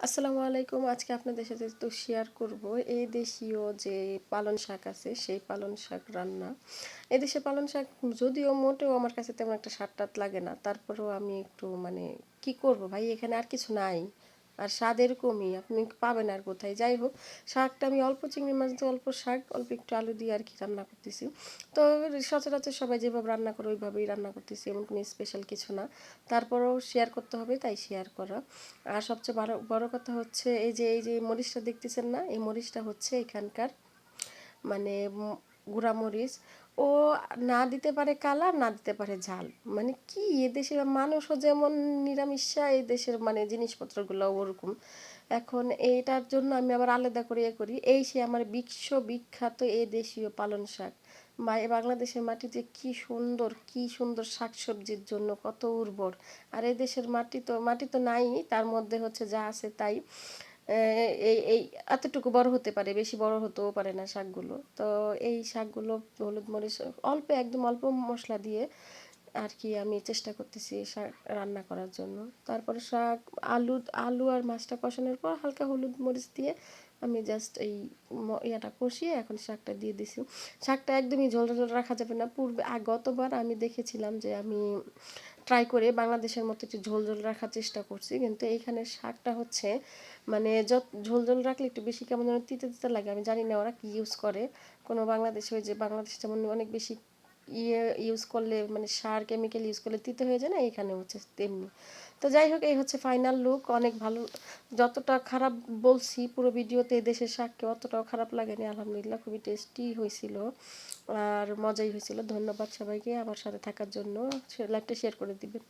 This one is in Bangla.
আসসালামু আলাইকুম। আজকে আপনাদের সাথে একটু শেয়ার করব এই দেশীয় যে পালং শাক আছে সেই পালং শাক রান্না। এদেশে পালং শাক যদিও মোটেও আমার কাছে তেমন একটা স্বাদ-টাদ লাগে না। তারপরেও আমি একটু মানে কি করব ভাই, এখানে আর কিছু নাই। আর স্বাদ এরকমই আপনি পাবেন আর কোথায়? যাই হোক, শাকটা আমি অল্প চিংড়ি মাছ দিয়ে, অল্প শাক, অল্প একটু আলু দিয়ে আর কি রান্না করতেছি। তো সচরাচর সবাই যেভাবে রান্না করে ওইভাবেই রান্না করতেছি, এমন কোনো স্পেশাল কিছু না। তারপরেও শেয়ার করতে হবে তাই শেয়ার করা। আর সবচেয়ে বড় বড় কথা হচ্ছে এই যে মরিচটা দেখতেছেন না? এই মরিচটা হচ্ছে এখানকার মানে গুঁড়া মরিচ। ও না দিতে পারে কালার, না দিতে পারে ঝাল। মানে কি এদেশের মানুষও যেমন নিরামিষা, এই দেশের মানে জিনিসপত্রগুলোও ওরকম। এখন এইটার জন্য আমি আবার আলাদা করে করি। এই সে আমার বিশ্ববিখ্যাত এই দেশীয় পালং শাক। বা এ বাংলাদেশের মাটি যে কি সুন্দর শাকসবজির জন্য কত উর্বর। আর এই দেশের মাটি তো নাই, তার মধ্যে হচ্ছে যা আছে তাই। এই এতটুকু বড় হতে পারে, বেশি বড় হতেও পারে না শাকগুলো। তো এই শাকগুলো হলুদ মরিচ অল্প, একদম অল্প মশলা দিয়ে আর কি আমি চেষ্টা করতেছি শাক রান্না করার জন্য। তারপরে শাক, আলু আর মাছটা কষানোর পর হালকা হলুদ মরিচ দিয়ে আমি জাস্ট এই ইয়াটা কষিয়ে এখন শাকটা দিয়ে দিছি। শাকটা একদমই ঝোল ঝোল রাখা যাবে না। গতবার আমি দেখেছিলাম যে আমি ট্রাই করে বাংলাদেশের মতো একটু ঝোল ঝোল রাখার চেষ্টা করছি, কিন্তু এইখানে শাকটা হচ্ছে মানে ঝোল ঝোল রাখলে একটু বেশি কেমন যেন তিতে তিতে লাগে। আমি জানি না ওরা কি ইউজ করে। কোনো বাংলাদেশে ওই যে বাংলাদেশ যেমন অনেক বেশি ইউজ করলে মানে সার কেমিক্যাল ইউজ করলে তিতে হয়ে যায় না, এখানে হচ্ছে তেমনি। তো যাই হোক, এই হচ্ছে ফাইনাল লুক। অনেক ভালো। যতটা খারাপ বলছি পুরো ভিডিওতে দেশের শাককে, অতটাও খারাপ লাগেনি। আলহামদুলিল্লাহ খুবই টেস্টি হয়েছিল আর মজাই হয়েছিল। ধন্যবাদ সবাইকে আমার সাথে থাকার জন্য। লাইভটা শেয়ার করে দিবেন।